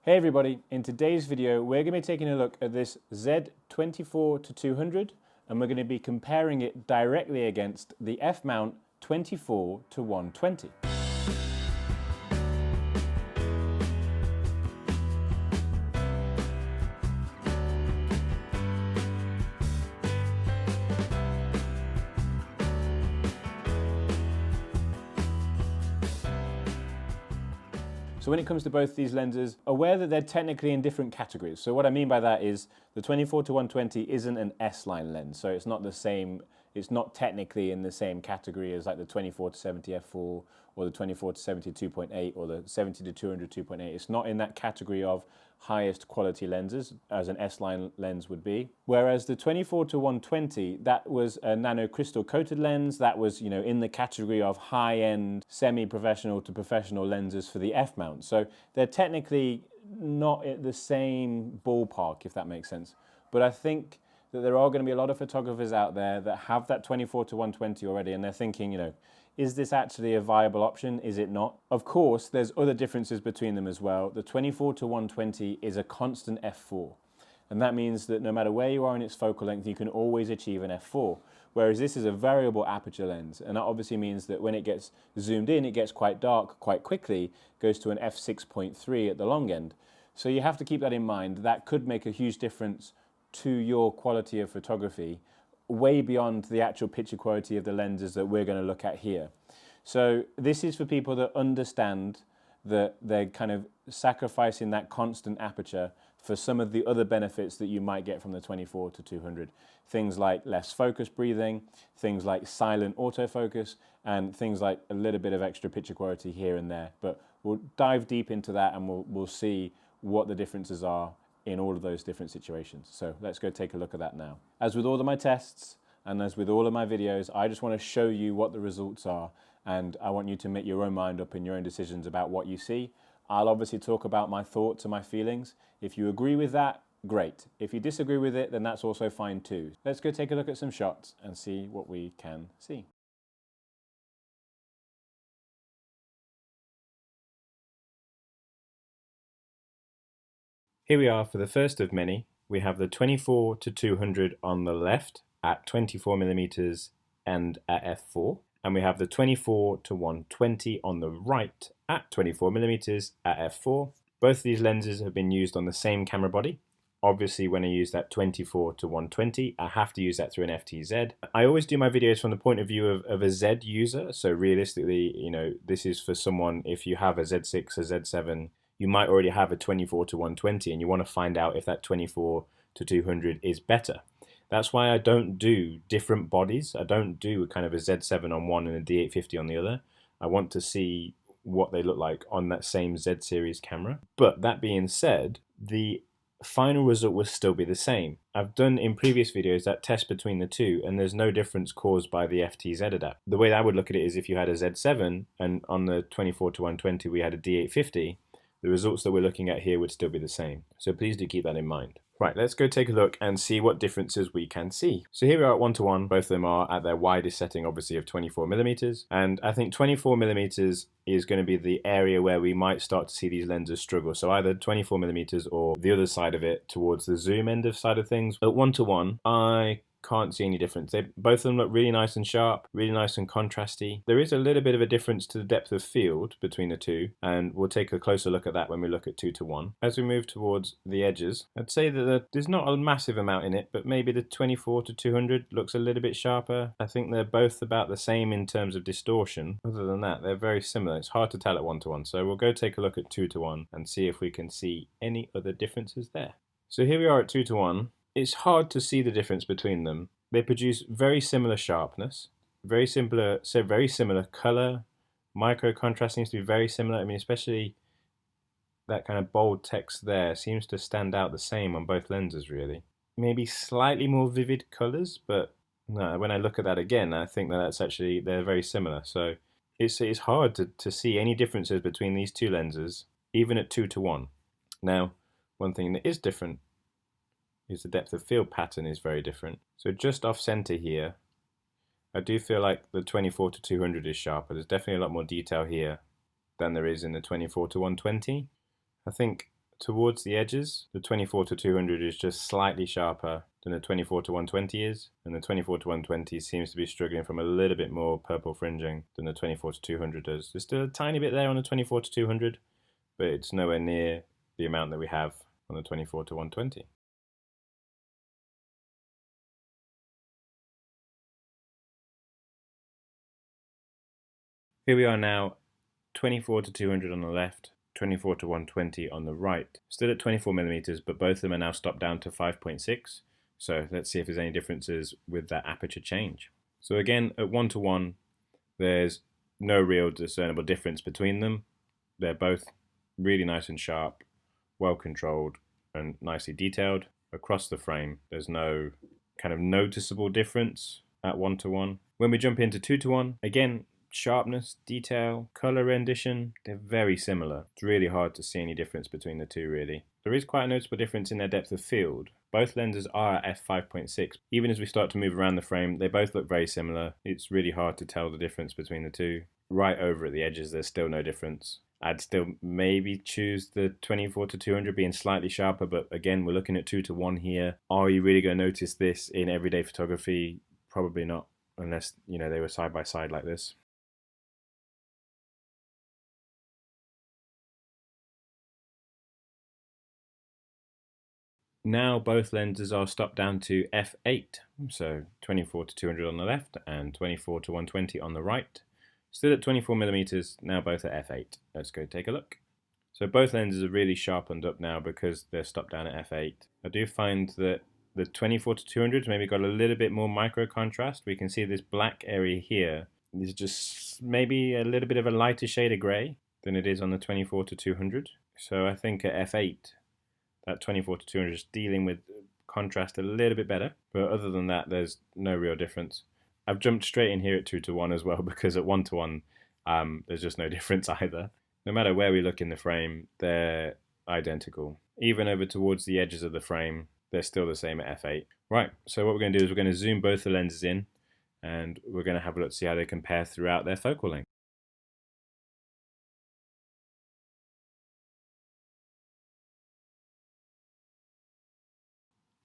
Hey everybody, in today's video we're going to be taking a look at this Z24-200 and we're going to be comparing it directly against the f-mount 24-120. So when it comes to both these lenses, aware that they're technically in different categories. So what I mean by that is the 24-120 isn't an S-line lens, so it's not the same, it's not technically in the same category as like the 24-70 f4 or the 24-70 2.8 or the 70-200 2.8. It's not in that category of highest quality lenses as an S-line lens would be. Whereas the 24-120, that was a nano crystal coated lens that was, you know, in the category of high-end semi-professional to professional lenses for the f-mount. So they're technically not at the same ballpark, if that makes sense. But I think that there are going to be a lot of photographers out there that have that 24-120 already and they're thinking, you know, is this actually a viable option? Is it not? Of course, there's other differences between them as well. The 24-120 is a constant f4. And that means that no matter where you are in its focal length, you can always achieve an f4. Whereas this is a variable aperture lens. And that obviously means that when it gets zoomed in, it gets quite dark quite quickly, goes to an f6.3 at the long end. So you have to keep that in mind. That could make a huge difference to your quality of photography, way beyond the actual picture quality of the lenses that we're going to look at here. So this is for people that understand that they're kind of sacrificing that constant aperture for some of the other benefits that you might get from the 24-200. Things like less focus breathing, things like silent autofocus, and things like a little bit of extra picture quality here and there. But we'll dive deep into that and we'll see what the differences are in all of those different situations. So let's go take a look at that now. As with all of my tests and as with all of my videos, I just want to show you what the results are and I want you to make your own mind up and your own decisions about what you see. I'll obviously talk about my thoughts and my feelings. If you agree with that, great. If you disagree with it, then that's also fine too. Let's go take a look at some shots and see what we can see. Here we are for the first of many. We have the 24-200 on the left at 24mm and at f4. And we have the 24-120 on the right at 24mm at f4. Both of these lenses have been used on the same camera body. Obviously, when I use that 24-120, I have to use that through an FTZ. I always do my videos from the point of view of a Z user. So realistically, you know, this is for someone, if you have a Z6, a Z7, you might already have a 24-120 and you want to find out if that 24-200 is better. That's why I don't do different bodies. I don't do kind of a Z7 on one and a D850 on the other. I want to see what they look like on that same Z series camera. But that being said, the final result will still be the same. I've done in previous videos that test between the two and there's no difference caused by the FTZ adapt. The way that I would look at it is if you had a Z7 and on the 24-120 we had a D850, the results that we're looking at here would still be the same. So please do keep that in mind. Right, let's go take a look and see what differences we can see. So here we are at 1:1. Both of them are at their widest setting, obviously, of 24mm. And I think 24mm is going to be the area where we might start to see these lenses struggle. So either 24mm or the other side of it towards the zoom end of side of things. At 1:1, I can't see any difference. Both of them look really nice and sharp, really nice and contrasty. There is a little bit of a difference to the depth of field between the two, and we'll take a closer look at that when we look at 2:1. As we move towards the edges, I'd say that there's not a massive amount in it, but maybe the 24-200 looks a little bit sharper. I think they're both about the same in terms of distortion. Other than that, they're very similar. It's hard to tell at 1:1, so we'll go take a look at 2:1 and see if we can see any other differences there. So here we are at 2:1. It's hard to see the difference between them. They produce very similar sharpness, very similar color. Micro contrast seems to be very similar. I mean, especially that kind of bold text there seems to stand out the same on both lenses, really. Maybe slightly more vivid colors, but no, when I look at that again, I think that that's actually, they're very similar. So it's hard to see any differences between these two lenses, even at 2:1. Now, one thing that is different is the depth of field pattern is very different. So just off center here, I do feel like the 24-200 is sharper. There's definitely a lot more detail here than there is in the 24-120. I think towards the edges, the 24 to 200 is just slightly sharper than the 24 to 120 is, and the 24 to 120 seems to be struggling from a little bit more purple fringing than the 24 to 200 does. There's still a tiny bit there on the 24 to 200, but it's nowhere near the amount that we have on the 24 to 120. Here we are now, 24 to 200 on the left, 24 to 120 on the right. Still at 24mm, but both of them are now stopped down to 5.6. So let's see if there's any differences with that aperture change. So again, at 1 to 1, there's no real discernible difference between them. They're both really nice and sharp, well controlled, and nicely detailed. Across the frame, there's no kind of noticeable difference at 1 to 1. When we jump into 2 to 1, again, sharpness, detail, color rendition, they're very similar. It's really hard to see any difference between the two, really. There is quite a noticeable difference in their depth of field. Both lenses are at f5.6. Even as we start to move around the frame, they both look very similar. It's really hard to tell the difference between the two. Right over at the edges, there's still no difference. I'd still maybe choose the 24 to 200 being slightly sharper, but again, we're looking at 2 to 1 here. Are you really going to notice this in everyday photography? Probably not, unless, you know, they were side by side like this. Now both lenses are stopped down to f8, so 24 to 200 on the left and 24 to 120 on the right. Still at 24mm, now both at f8. Let's go take a look. So both lenses are really sharpened up now because they're stopped down at f8. I do find that the 24 to 200 maybe got a little bit more micro contrast. We can see this black area here is just maybe a little bit of a lighter shade of grey than it is on the 24 to 200. So I think at f8, that 24 to 200 is dealing with contrast a little bit better, but other than that, there's no real difference. I've jumped straight in here at 2 to 1 as well, because at 1 to 1, there's just no difference either. No matter where we look in the frame, they're identical. Even over towards the edges of the frame, they're still the same at f8. Right, so what we're going to do is we're going to zoom both the lenses in, and we're going to have a look to see how they compare throughout their focal length.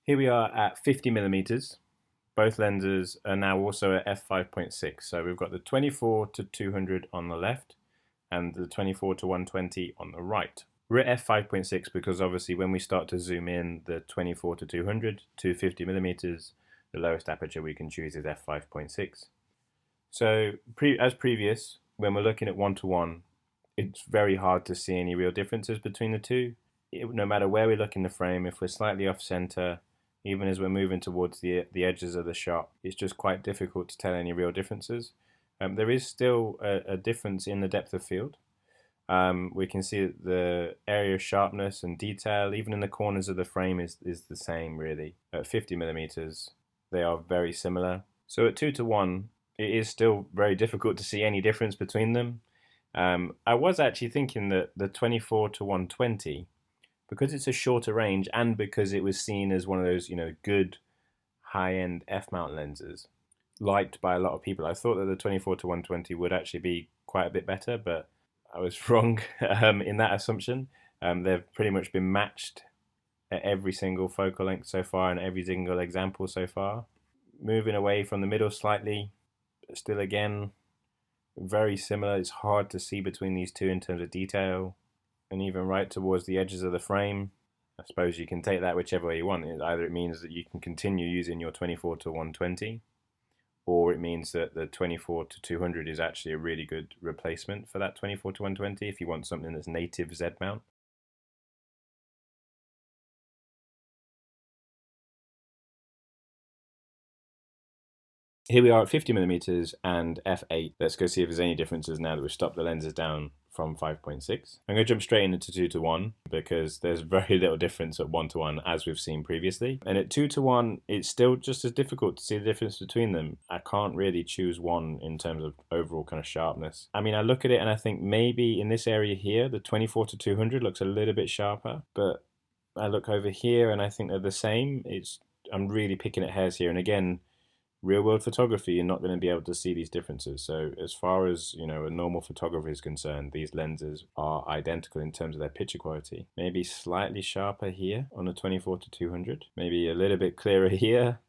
Here we are at 50mm. Both lenses are now also at f5.6. So we've got the 24 to 200 on the left and the 24 to 120 on the right. We're at f5.6 because obviously when we start to zoom in the 24 to 200 to 50mm, the lowest aperture we can choose is f5.6. So as previous, when we're looking at 1 to 1, it's very hard to see any real differences between the two. No matter where we look in the frame, if we're slightly off center, even as we're moving towards the edges of the shot, it's just quite difficult to tell any real differences. There is still a difference in the depth of field. We can see that the area of sharpness and detail, even in the corners of the frame, is the same really. At 50mm, they are very similar. So at 2 to 1, it is still very difficult to see any difference between them. I was actually thinking that the 24 to 120, because it's a shorter range and because it was seen as one of those, you know, good high-end f-mount lenses liked by a lot of people, I thought that the 24 to 120 would actually be quite a bit better, but I was wrong in that assumption. They've pretty much been matched at every single focal length so far and every single example so far. Moving away from the middle slightly, still again, very similar. It's hard to see between these two in terms of detail. And even right towards the edges of the frame, I suppose you can take that whichever way you want. Either it means that you can continue using your 24 to 120, or it means that the 24 to 200 is actually a really good replacement for that 24 to 120 if you want something that's native Z mount. Here we are at 50mm and f8. Let's go see if there's any differences now that we've stopped the lenses down from 5.6. I'm going to jump straight into 2 to 1 because there's very little difference at 1 to 1 as we've seen previously. And at 2 to 1, it's still just as difficult to see the difference between them. I can't really choose one in terms of overall kind of sharpness. I mean, I look at it and I think maybe in this area here, the 24 to 200 looks a little bit sharper, but I look over here and I think they're the same. I'm really picking at hairs here. And again, real world photography, you're not going to be able to see these differences. So as far as, you know, a normal photographer is concerned, these lenses are identical in terms of their picture quality. Maybe slightly sharper here on a 24-200, maybe a little bit clearer here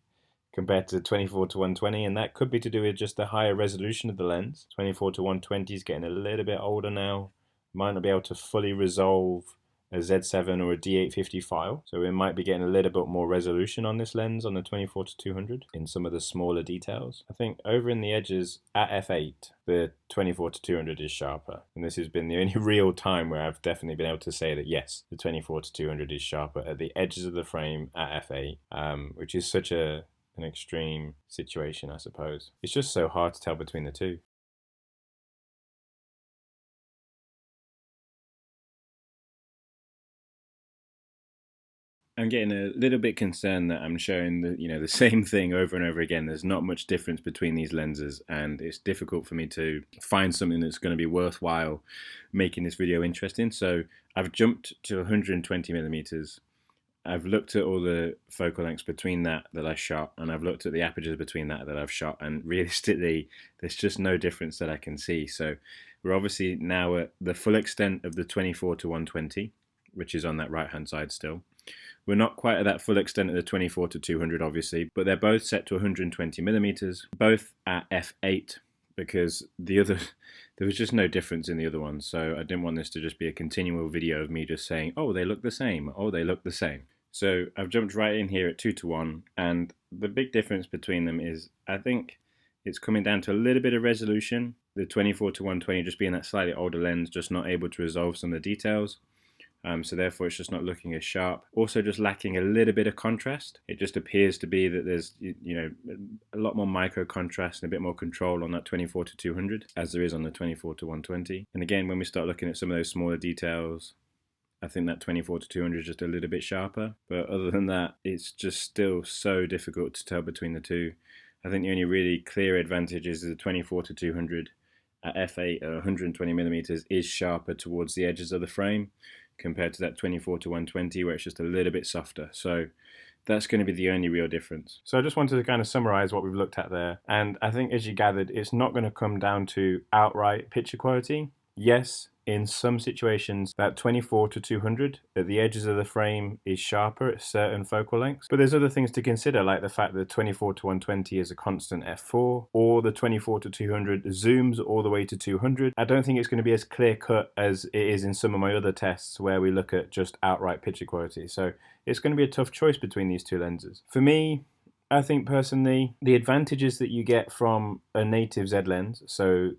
compared to 24-120, and that could be to do with just the higher resolution of the lens. 24-120 is getting a little bit older now, might not be able to fully resolve a Z7 or a D850 file, so we might be getting a little bit more resolution on this lens on the 24-200 in some of the smaller details. I think over in the edges at f8, the 24-200 is sharper, and this has been the only real time where I've definitely been able to say that yes, the 24-200 is sharper at the edges of the frame at f8, which is such an extreme situation, I suppose. It's just so hard to tell between the two. I'm getting a little bit concerned that I'm showing the same thing over and over again. There's not much difference between these lenses, and it's difficult for me to find something that's going to be worthwhile making this video interesting. So I've jumped to 120 millimeters. I've looked at all the focal lengths between that I shot, and I've looked at the apertures between that I've shot, and realistically, there's just no difference that I can see. So we're obviously now at the full extent of the 24-120, which is on that right-hand side still. We're not quite at that full extent of the 24-200, obviously, but they're both set to 120 millimeters, both at f8, because there was just no difference in the other one. So I didn't want this to just be a continual video of me just saying, oh, they look the same, oh, they look the same. So I've jumped right in here at 2-1, and the big difference between them is, I think it's coming down to a little bit of resolution. The 24-120 just being that slightly older lens, just not able to resolve some of the details. So therefore it's just not looking as sharp. Also just lacking a little bit of contrast. It just appears to be that there's a lot more micro contrast and a bit more control on that 24-200 as there is on the 24-120. And again, when we start looking at some of those smaller details, I think that 24-200 is just a little bit sharper. But other than that, it's just still so difficult to tell between the two. I think the only really clear advantage is the 24-200 at f8 at 120 millimeters is sharper towards the edges of the frame, compared to that 24-120 where it's just a little bit softer. So that's going to be the only real difference. So I just wanted to kind of summarize what we've looked at there. And I think, as you gathered, it's not going to come down to outright picture quality. Yes, in some situations, that 24-200 at the edges of the frame is sharper at certain focal lengths. But there's other things to consider, like the fact that 24-120 is a constant f4, or the 24-200 zooms all the way to 200. I don't think it's going to be as clear cut as it is in some of my other tests where we look at just outright picture quality. So it's going to be a tough choice between these two lenses. For me, I think personally, the advantages that you get from a native Z lens, so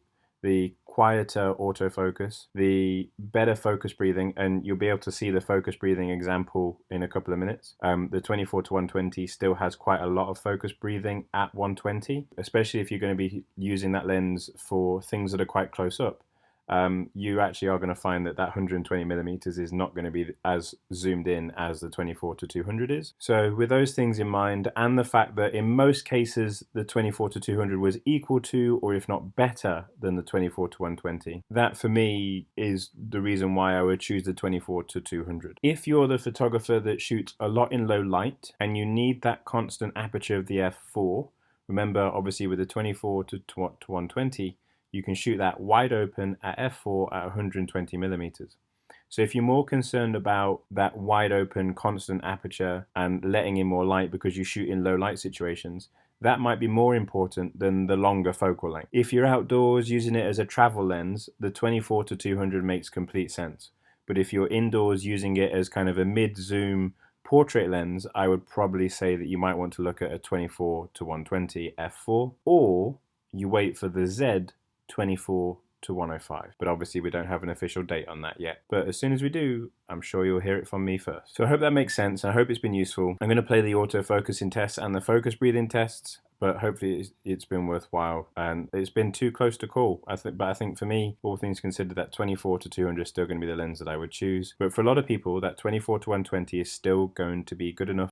the quieter autofocus, the better focus breathing, and you'll be able to see the focus breathing example in a couple of minutes. The 24-120 still has quite a lot of focus breathing at 120, especially if you're going to be using that lens for things that are quite close up. You actually are going to find that 120 millimeters is not going to be as zoomed in as the 24-200 is. So with those things in mind, and the fact that in most cases the 24-200 was equal to, or if not better than, the 24-120, that for me is the reason why I would choose the 24-200. If you're the photographer that shoots a lot in low light and you need that constant aperture of the f4, remember obviously with the 24-120, you can shoot that wide open at f4 at 120 millimeters. So if you're more concerned about that wide open constant aperture and letting in more light because you shoot in low light situations, that might be more important than the longer focal length. If you're outdoors using it as a travel lens, the 24-200 makes complete sense. But if you're indoors using it as kind of a mid-zoom portrait lens, I would probably say that you might want to look at a 24-120 f4, or you wait for the Z 24-105. But obviously we don't have an official date on that yet. But as soon as we do, I'm sure you'll hear it from me first. So I hope that makes sense. I hope it's been useful. I'm going to play the autofocusing tests and the focus breathing tests, but hopefully it's been worthwhile. And it's been too close to call, but I think for me, all things considered, that 24-200 is still going to be the lens that I would choose. But for a lot of people, that 24-120 is still going to be good enough.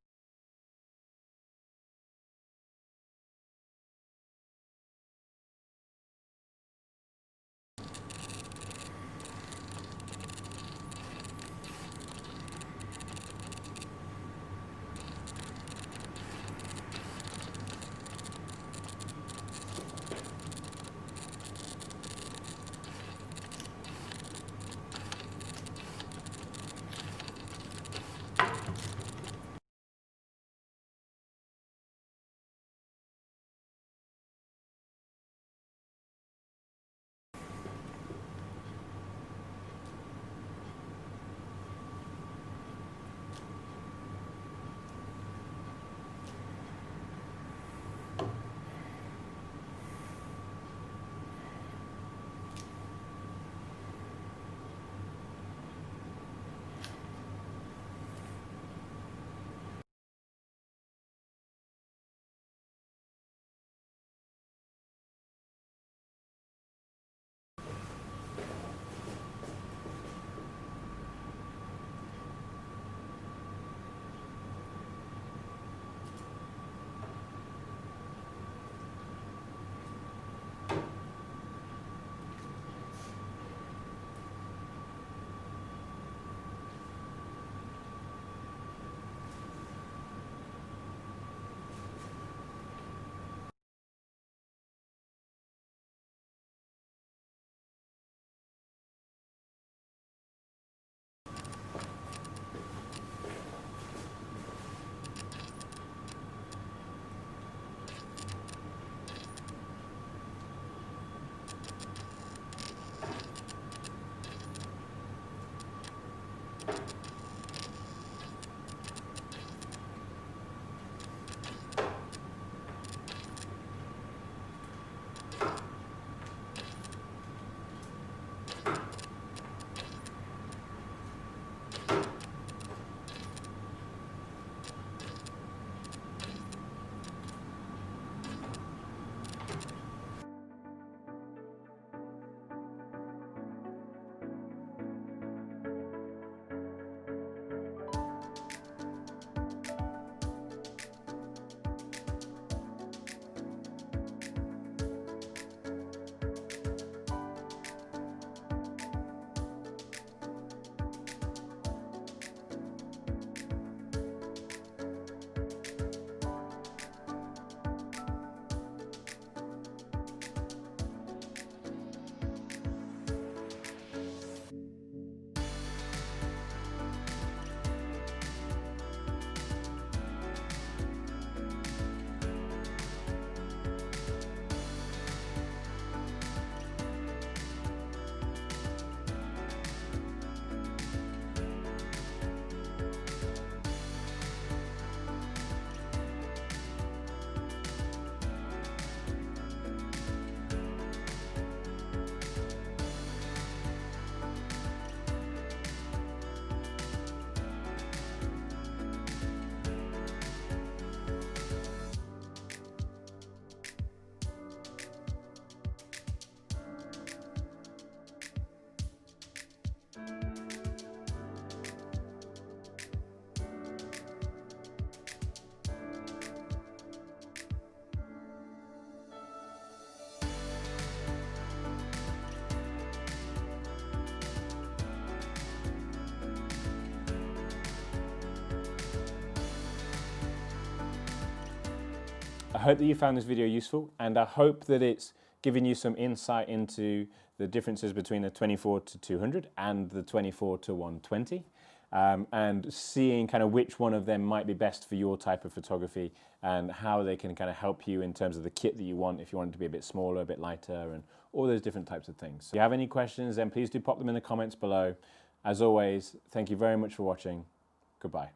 I hope that you found this video useful, and I hope that it's given you some insight into the differences between the 24 to 200 and the 24 to 120. And seeing kind of which one of them might be best for your type of photography and how they can kind of help you in terms of the kit that you want, if you want it to be a bit smaller, a bit lighter, and all those different types of things. So if you have any questions, then please do pop them in the comments below. As always, thank you very much for watching. Goodbye.